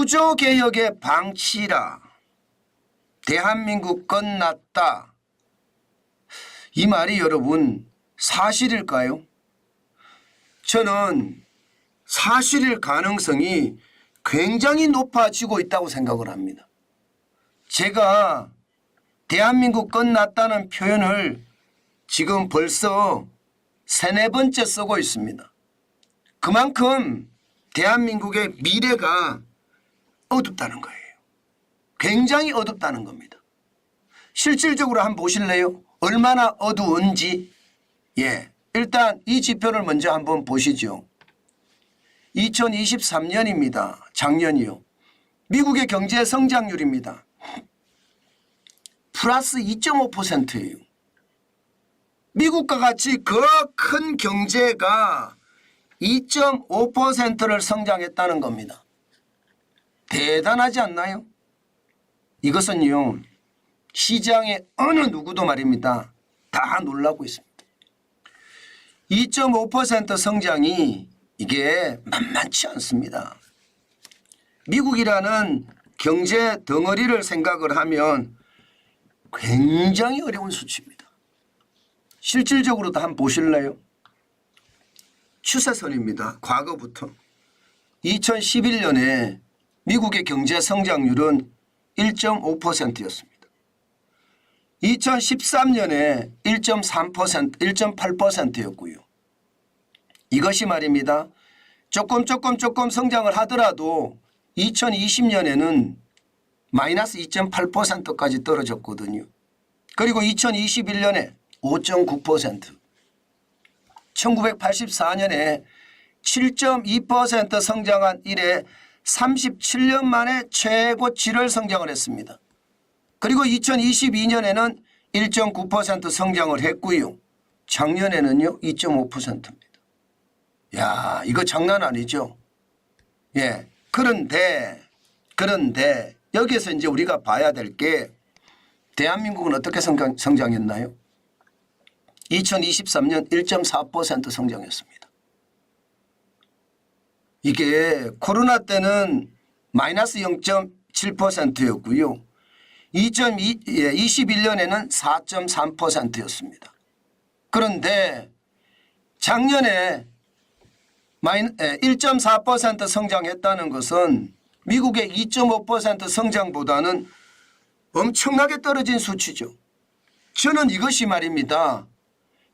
구조개혁의 방치라. 대한민국 끝났다. 이 말이 여러분 사실일까요? 저는 사실일 가능성이 굉장히 높아지고 있다고 생각을 합니다. 제가 대한민국 끝났다는 표현을 지금 벌써 3~4번째 쓰고 있습니다. 그만큼 대한민국의 미래가 어둡다는 거예요. 굉장히 어둡다는 겁니다. 실질적으로 한번 보실래요? 얼마나 어두운지. 일단 이 지표를 먼저 한번 보시죠. 2023년입니다. 작년이요. 미국의 경제 성장률입니다. 플러스 2.5%예요. 미국과 같이 그 큰 경제가 2.5%를 성장했다는 겁니다. 대단하지 않나요? 이것은요, 시장의 어느 누구도 말입니다. 다 놀라고 있습니다. 2.5% 성장이 이게 만만치 않습니다. 미국이라는 경제 덩어리를 생각을 하면 굉장히 어려운 수치입니다. 실질적으로도 한번 보실래요? 추세선입니다. 과거부터. 2011년에 미국의 경제 성장률은 1.5%였습니다. 2013년에 1.3%, 1.8%였고요. 이것이 말입니다. 조금 성장을 하더라도 2020년에는 마이너스 2.8%까지 떨어졌거든요. 그리고 2021년에 5.9%, 1984년에 7.2% 성장한 이래 37년 만에 최고치를 성장을 했습니다. 그리고 2022년에는 1.9% 성장을 했고요. 작년에는요 2.5%입니다. 야, 이거 장난 아니죠? 그런데 여기에서 이제 우리가 봐야 될 게 대한민국은 어떻게 성장했나요? 2023년 1.4% 성장했습니다. 이게 코로나 때는 마이너스 0.7%였고요. 2021년에는 4.3%였습니다. 그런데 작년에 1.4% 성장했다는 것은 미국의 2.5% 성장보다는 엄청나게 떨어진 수치죠. 저는 이것이 말입니다.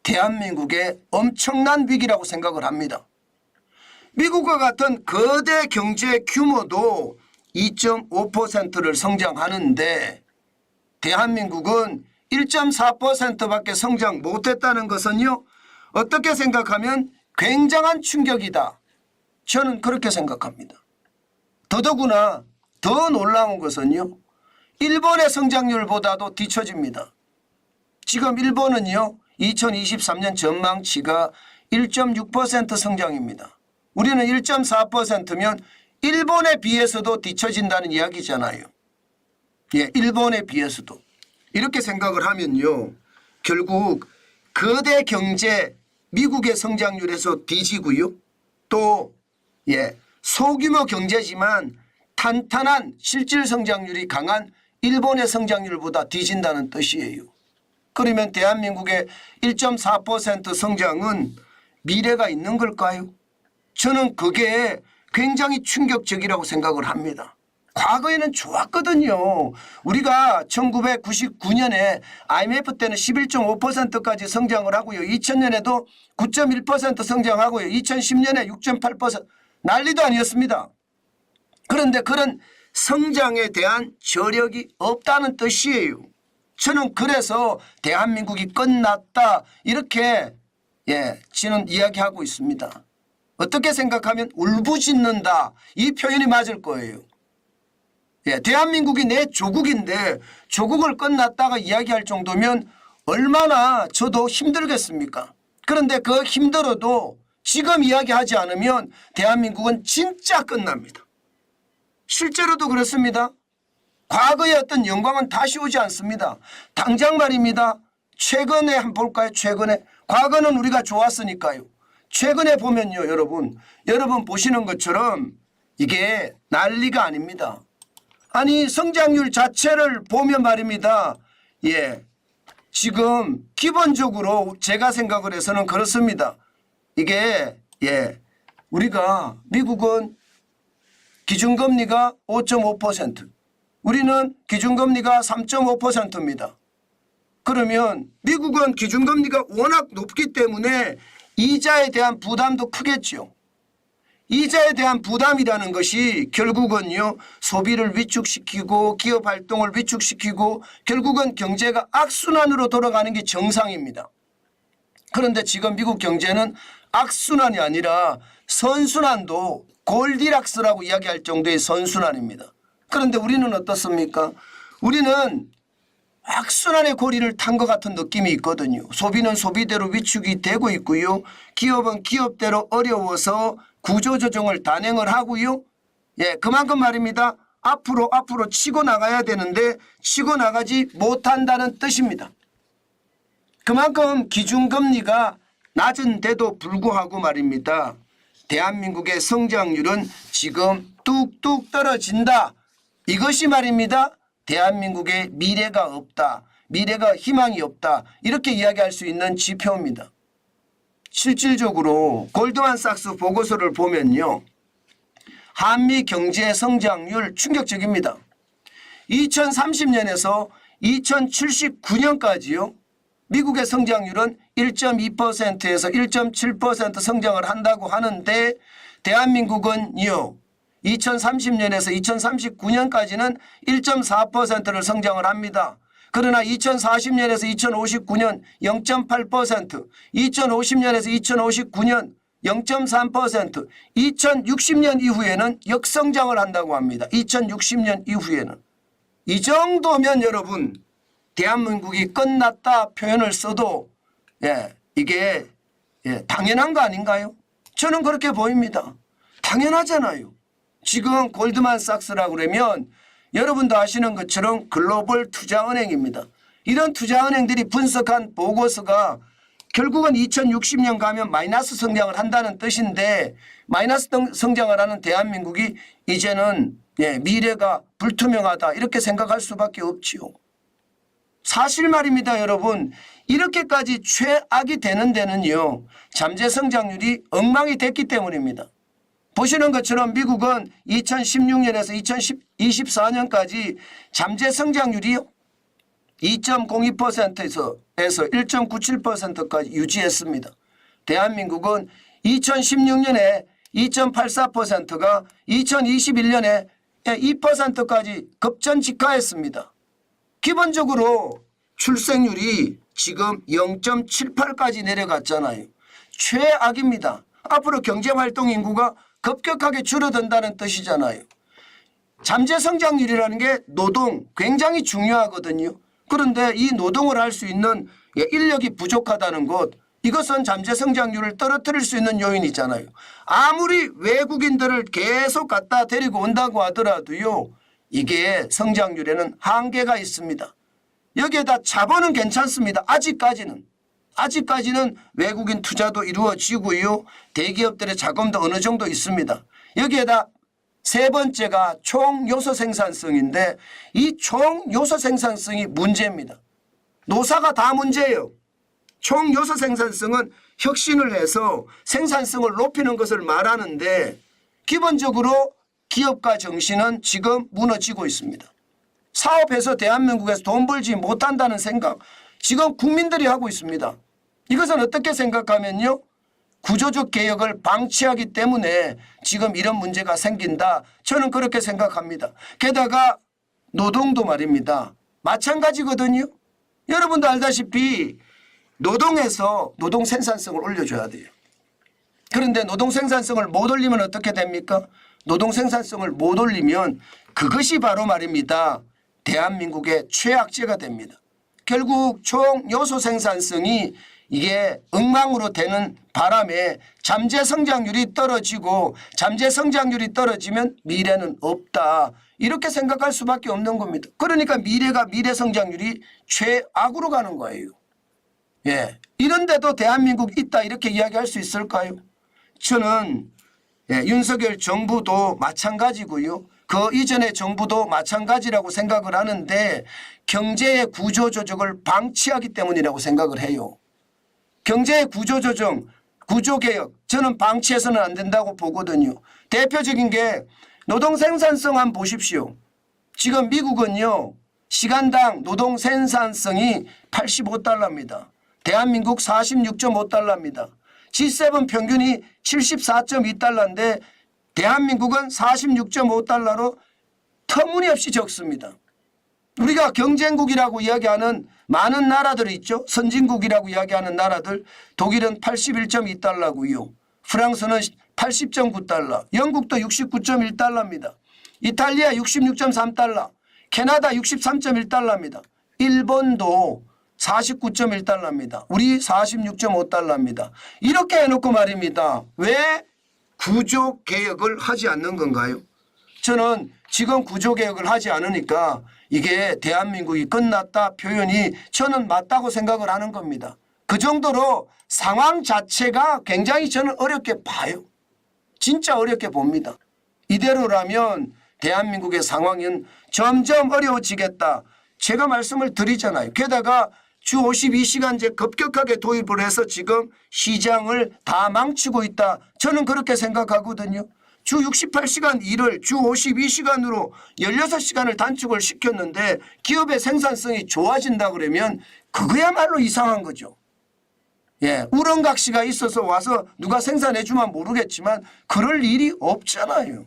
대한민국의 엄청난 위기라고 생각을 합니다. 미국과 같은 거대 경제 규모도 2.5%를 성장하는데 대한민국은 1.4%밖에 성장 못했다는 것은요, 어떻게 생각하면 굉장한 충격이다. 저는 그렇게 생각합니다. 더더구나 더 놀라운 것은요, 일본의 성장률보다도 뒤처집니다. 지금 일본은요 2023년 전망치가 1.6% 성장입니다. 우리는 1.4%면 일본에 비해서도 뒤처진다는 이야기잖아요. 일본에 비해서도. 이렇게 생각을 하면요, 결국 거대 경제 미국의 성장률에서 뒤지고요, 또 소규모 경제지만 탄탄한 실질 성장률이 강한 일본의 성장률보다 뒤진다는 뜻이에요. 그러면 대한민국의 1.4% 성장은 미래가 있는 걸까요? 저는 그게 굉장히 충격적이라고 생각을 합니다. 과거에는 좋았거든요. 우리가 1999년에 IMF 때는 11.5%까지 성장을 하고요. 2000년에도 9.1% 성장하고요. 2010년에 6.8% 난리도 아니었습니다. 그런데 그런 성장에 대한 저력이 없다는 뜻이에요. 저는 그래서 대한민국이 끝났다 이렇게 저는 이야기하고 있습니다. 어떻게 생각하면 울부짖는다 이 표현이 맞을 거예요. 대한민국이 내 조국인데 조국을 끝났다가 이야기할 정도면 얼마나 저도 힘들겠습니까? 그런데 그 힘들어도 지금 이야기하지 않으면 대한민국은 진짜 끝납니다. 실제로도 그렇습니다. 과거의 어떤 영광은 다시 오지 않습니다. 당장 말입니다. 최근에 한번 볼까요? 최근에. 과거는 우리가 좋았으니까요. 최근에 보면요, 여러분 보시는 것처럼 이게 난리가 아닙니다. 아니 성장률 자체를 보면 말입니다. 예, 지금 기본적으로 제가 생각을 해서는 그렇습니다. 이게 우리가 미국은 기준금리가 5.5%, 우리는 기준금리가 3.5%입니다. 그러면 미국은 기준금리가 워낙 높기 때문에 이자에 대한 부담도 크겠죠. 이자에 대한 부담이라는 것이 결국은요 소비를 위축시키고 기업 활동을 위축시키고 결국은 경제가 악순환으로 돌아가는 게 정상입니다. 그런데 지금 미국 경제는 악순환이 아니라 선순환도 골디락스라고 이야기할 정도의 선순환입니다. 그런데 우리는 어떻습니까? 우리는 악순환의 고리를 탄 것 같은 느낌이 있거든요. 소비는 소비대로 위축이 되고 있고요. 기업은 기업대로 어려워서 구조조정을 단행을 하고요. 예, 그만큼 말입니다. 앞으로 치고 나가야 되는데 치고 나가지 못한다는 뜻입니다. 그만큼 기준금리가 낮은데도 불구하고 말입니다. 대한민국의 성장률은 지금 뚝뚝 떨어진다. 이것이 말입니다. 대한민국의 미래가 없다. 미래가 희망이 없다. 이렇게 이야기할 수 있는 지표입니다. 실질적으로 골드만삭스 보고서를 보면요. 한미 경제 성장률 충격적입니다. 2030년에서 2079년까지요. 미국의 성장률은 1.2%에서 1.7% 성장을 한다고 하는데 대한민국은요. 2030년에서 2039년까지는 1.4%를 성장을 합니다. 그러나 2040년에서 2059년 0.8%, 2050년에서 2059년 0.3%, 2060년 이후에는 역성장을 한다고 합니다. 2060년 이후에는. 이 정도면 여러분 대한민국이 끝났다 표현을 써도 이게 당연한 거 아닌가요? 저는 그렇게 보입니다. 당연하잖아요. 지금 골드만삭스라고 그러면 여러분도 아시는 것처럼 글로벌 투자은행입니다. 이런 투자은행들이 분석한 보고서가 결국은 2060년 가면 마이너스 성장을 한다는 뜻인데 마이너스 성장을 하는 대한민국이 이제는 미래가 불투명하다 이렇게 생각할 수밖에 없지요. 사실 말입니다. 여러분 이렇게까지 최악이 되는 데는요. 잠재 성장률이 엉망이 됐기 때문입니다. 보시는 것처럼 미국은 2016년에서 2024년까지 잠재 성장률이 2.02%에서 1.97%까지 유지했습니다. 대한민국은 2016년에 2.84%가 2021년에 2%까지 급전직하했습니다. 기본적으로 출생률이 지금 0.78까지 내려갔잖아요. 최악입니다. 앞으로 경제활동 인구가 급격하게 줄어든다는 뜻이잖아요. 잠재 성장률이라는 게 노동 굉장히 중요하거든요. 그런데 이 노동을 할 수 있는 인력이 부족하다는 것 이것은 잠재 성장률을 떨어뜨릴 수 있는 요인이잖아요. 아무리 외국인들을 계속 갖다 데리고 온다고 하더라도요. 이게 성장률에는 한계가 있습니다. 여기에다 자본은 괜찮습니다. 아직까지는 외국인 투자도 이루어지고요. 대기업들의 자금도 어느 정도 있습니다. 여기에다 세 번째가 총요소 생산성인데 이 총요소 생산성이 문제입니다. 노사가 다 문제예요. 총요소 생산성은 혁신을 해서 생산성을 높이는 것을 말하는데 기본적으로 기업가 정신은 지금 무너지고 있습니다. 사업해서 대한민국에서 돈 벌지 못한다는 생각 지금 국민들이 하고 있습니다. 이것은 어떻게 생각하면요. 구조적 개혁을 방치하기 때문에 지금 이런 문제가 생긴다. 저는 그렇게 생각합니다. 게다가 노동도 말입니다. 마찬가지거든요. 여러분도 알다시피 노동에서 노동 생산성을 올려줘야 돼요. 그런데 노동 생산성을 못 올리면 어떻게 됩니까? 노동 생산성을 못 올리면 그것이 바로 말입니다. 대한민국의 최악재가 됩니다. 결국 총 요소 생산성이 이게 엉망으로 되는 바람에 잠재 성장률이 떨어지고 잠재 성장률이 떨어지면 미래는 없다. 이렇게 생각할 수밖에 없는 겁니다. 그러니까 미래 성장률이 최악으로 가는 거예요. 이런데도 대한민국 있다 이렇게 이야기할 수 있을까요? 저는 예, 윤석열 정부도 마찬가지고요. 그 이전의 정부도 마찬가지라고 생각을 하는데 경제의 구조조정을 방치하기 때문이라고 생각을 해요. 경제의 구조조정, 구조개혁 저는 방치해서는 안 된다고 보거든요. 대표적인 게 노동생산성 한번 보십시오. 지금 미국은요. 시간당 노동생산성이 85달러입니다. 대한민국 46.5달러입니다. G7 평균이 74.2달러인데 대한민국은 46.5달러로 터무니없이 적습니다. 우리가 경쟁국이라고 이야기하는 많은 나라들이 있죠. 선진국이라고 이야기하는 나라들 독일은 81.2달러고요. 프랑스는 80.9달러, 영국도 69.1달러입니다. 이탈리아 66.3달러, 캐나다 63.1달러입니다. 일본도 49.1달러입니다. 우리 46.5달러입니다. 이렇게 해놓고 말입니다. 왜 구조개혁을 하지 않는 건가요? 저는 지금 구조개혁을 하지 않으니까 이게 대한민국이 끝났다 표현이 저는 맞다고 생각을 하는 겁니다. 그 정도로 상황 자체가 굉장히 저는 어렵게 봐요. 진짜 어렵게 봅니다. 이대로라면 대한민국의 상황은 점점 어려워지겠다. 제가 말씀을 드리잖아요. 게다가 주 52시간제 급격하게 도입을 해서 지금 시장을 다 망치고 있다. 저는 그렇게 생각하거든요. 주 68시간 일을 주 52시간으로 16시간을 단축을 시켰는데 기업의 생산성이 좋아진다 그러면 그거야말로 이상한 거죠. 예, 우렁각시가 있어서 와서 누가 생산해 주면 모르겠지만 그럴 일이 없잖아요.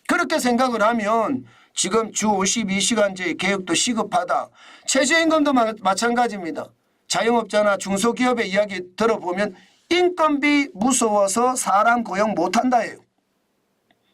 그렇게 생각을 하면 지금 주 52시간제 개혁도 시급하다. 최저임금도 마찬가지입니다. 자영업자나 중소기업의 이야기 들어보면 인건비 무서워서 사람 고용 못한다예요.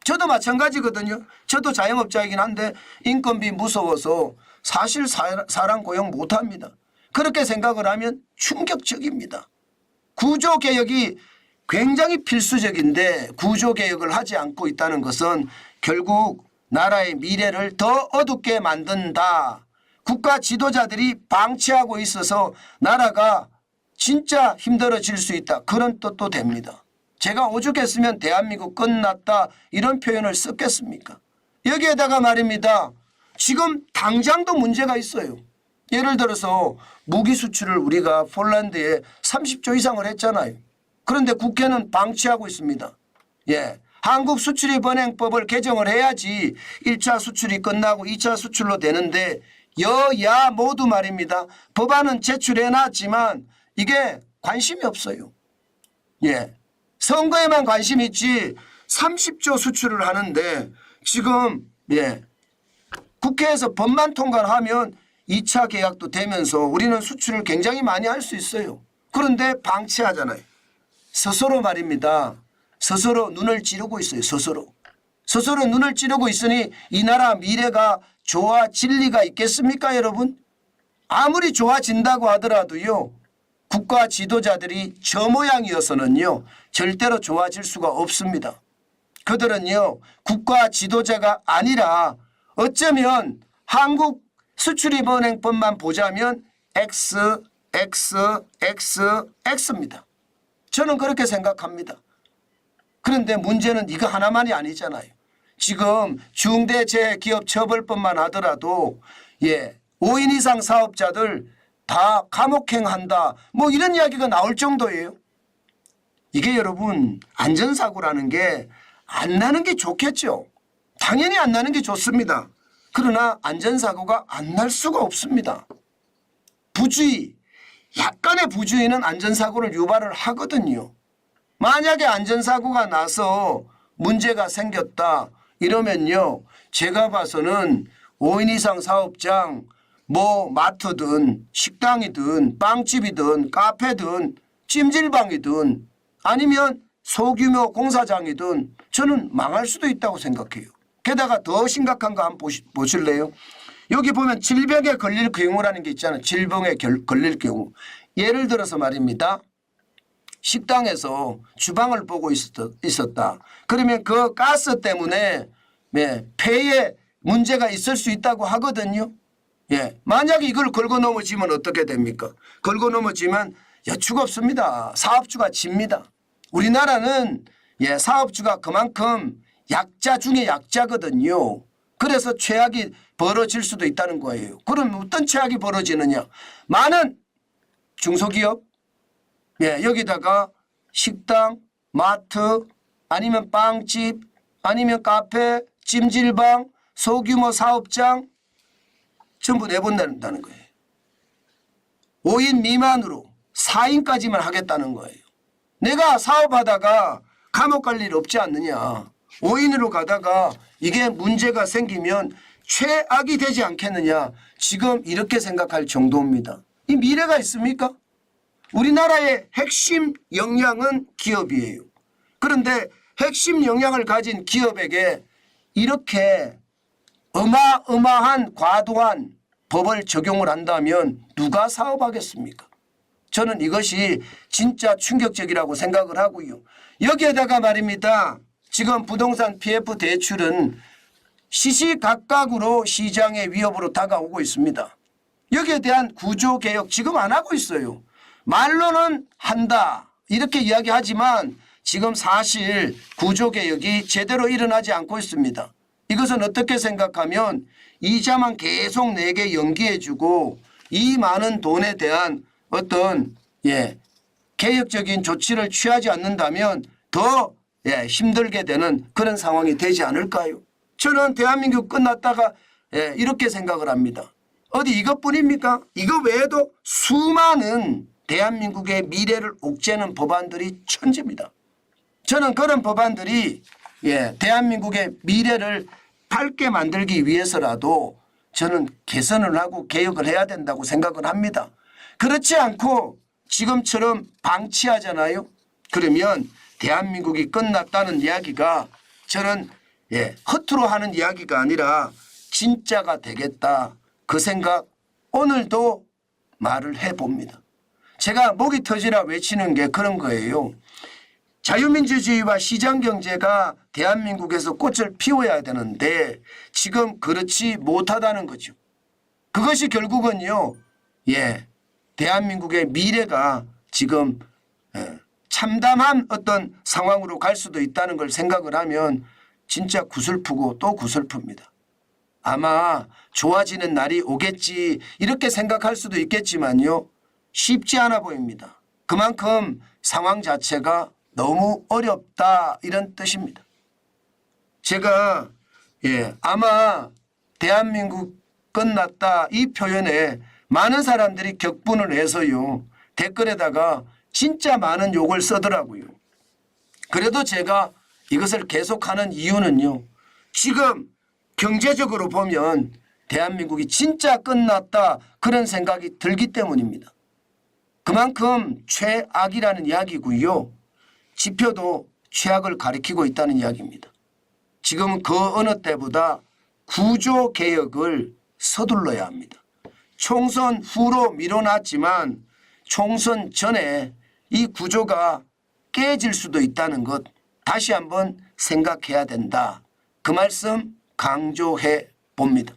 저도 마찬가지거든요. 저도 자영업자이긴 한데 인건비 무서워서 사실 사람 고용 못합니다. 그렇게 생각을 하면 충격적입니다. 구조개혁이 굉장히 필수적인데 구조개혁을 하지 않고 있다는 것은 결국 나라의 미래를 더 어둡게 만든다. 국가 지도자들이 방치하고 있어서 나라가 진짜 힘들어질 수 있다. 그런 뜻도 됩니다. 제가 오죽했으면 대한민국 끝났다 이런 표현을 썼겠습니까? 여기에다가 말입니다. 지금 당장도 문제가 있어요. 예를 들어서 무기 수출을 우리가 폴란드에 30조 이상을 했잖아요. 그런데 국회는 방치하고 있습니다. 예, 한국 수출입은행법을 개정을 해야지 1차 수출이 끝나고 2차 수출로 되는데 여야 모두 말입니다. 법안은 제출해놨지만 이게 관심이 없어요. 예, 선거에만 관심이 있지 30조 수출을 하는데 지금 예, 국회에서 법만 통과를 하면 2차 계약도 되면서 우리는 수출을 굉장히 많이 할 수 있어요. 그런데 방치하잖아요. 스스로 말입니다. 스스로 눈을 찌르고 있어요. 스스로 눈을 찌르고 있으니 이 나라 미래가 좋아질 리가 있겠습니까 여러분? 아무리 좋아진다고 하더라도요. 국가 지도자들이 저 모양이어서는요. 절대로 좋아질 수가 없습니다. 그들은요. 국가 지도자가 아니라 어쩌면 한국 수출입은행법만 보자면 XXXX입니다. 저는 그렇게 생각합니다. 그런데 문제는 이거 하나만이 아니잖아요. 지금 중대재해기업처벌법만 하더라도 예, 5인 이상 사업자들 다 감옥행한다. 뭐 이런 이야기가 나올 정도예요. 이게 여러분 안전사고라는 게 안 나는 게 좋겠죠. 당연히 안 나는 게 좋습니다. 그러나 안전사고가 안 날 수가 없습니다. 부주의, 약간의 부주의는 안전사고를 유발을 하거든요. 만약에 안전사고가 나서 문제가 생겼다 이러면요. 제가 봐서는 5인 이상 사업장 뭐 마트든 식당이든 빵집이든 카페든 찜질방이든 아니면 소규모 공사장이든 저는 망할 수도 있다고 생각해요. 게다가 더 심각한 거 한번 보실래요? 여기 보면 질병에 걸릴 경우라는 게 있잖아요. 질병에 걸릴 경우. 예를 들어서 말입니다. 식당에서 주방을 보고 있었다. 그러면 그 가스 때문에 폐에 문제가 있을 수 있다고 하거든요. 예, 만약에 이걸 걸고 넘어지면 어떻게 됩니까? 걸고 넘어지면 여추가 없습니다. 사업주가 집니다. 우리나라는 사업주가 그만큼 약자 중에 약자거든요. 그래서 최악이 벌어질 수도 있다는 거예요. 그럼 어떤 최악이 벌어지느냐. 많은 중소기업, 여기다가 식당, 마트, 아니면 빵집, 아니면 카페, 찜질방, 소규모 사업장 전부 내본다는 거예요. 5인 미만으로 4인까지만 하겠다는 거예요. 내가 사업하다가 감옥 갈 일 없지 않느냐. 5인으로 가다가 이게 문제가 생기면 최악이 되지 않겠느냐. 지금 이렇게 생각할 정도입니다. 이 미래가 있습니까? 우리나라의 핵심 역량은 기업이에요. 그런데 핵심 역량을 가진 기업에게 이렇게 어마어마한 과도한 법을 적용을 한다면 누가 사업하겠습니까? 저는 이것이 진짜 충격적이라고 생각을 하고요. 여기에다가 말입니다. 지금 부동산 PF 대출은 시시각각으로 시장의 위협으로 다가오고 있습니다. 여기에 대한 구조개혁 지금 안 하고 있어요. 말로는 한다 이렇게 이야기하지만 지금 사실 구조개혁이 제대로 일어나지 않고 있습니다. 이것은 어떻게 생각하면 이자만 계속 내게 연기해주고 이 많은 돈에 대한 어떤 개혁적인 조치를 취하지 않는다면 더 힘들게 되는 그런 상황이 되지 않을까요? 저는 대한민국 끝났다가 이렇게 생각을 합니다. 어디 이것뿐입니까? 이거 외에도 수많은 대한민국의 미래를 옥죄는 법안들이 천지입니다. 저는 그런 법안들이 대한민국의 미래를 밝게 만들기 위해서라도 저는 개선을 하고 개혁을 해야 된다고 생각을 합니다. 그렇지 않고 지금처럼 방치하잖아요. 그러면 대한민국이 끝났다는 이야기가 저는 허투루 하는 이야기가 아니라 진짜가 되겠다. 그 생각 오늘도 말을 해봅니다. 제가 목이 터지라 외치는 게 그런 거예요. 자유민주주의와 시장경제가 대한민국에서 꽃을 피워야 되는데 지금 그렇지 못하다는 거죠. 그것이 결국은요. 대한민국의 미래가 지금 참담한 어떤 상황으로 갈 수도 있다는 걸 생각을 하면 진짜 구슬프고 또 구슬픕니다. 아마 좋아지는 날이 오겠지 이렇게 생각할 수도 있겠지만요. 쉽지 않아 보입니다. 그만큼 상황 자체가 너무 어렵다 이런 뜻입니다. 제가 아마 대한민국 끝났다 이 표현에 많은 사람들이 격분을 해서요. 댓글에다가 진짜 많은 욕을 쓰더라고요. 그래도 제가 이것을 계속하는 이유는요. 지금 경제적으로 보면 대한민국이 진짜 끝났다 그런 생각이 들기 때문입니다. 그만큼 최악이라는 이야기고요. 지표도 최악을 가리키고 있다는 이야기입니다. 지금은 그 어느 때보다 구조개혁을 서둘러야 합니다. 총선 후로 미뤄놨지만 총선 전에 이 구조가 깨질 수도 있다는 것 다시 한번 생각해야 된다. 그 말씀 강조해 봅니다.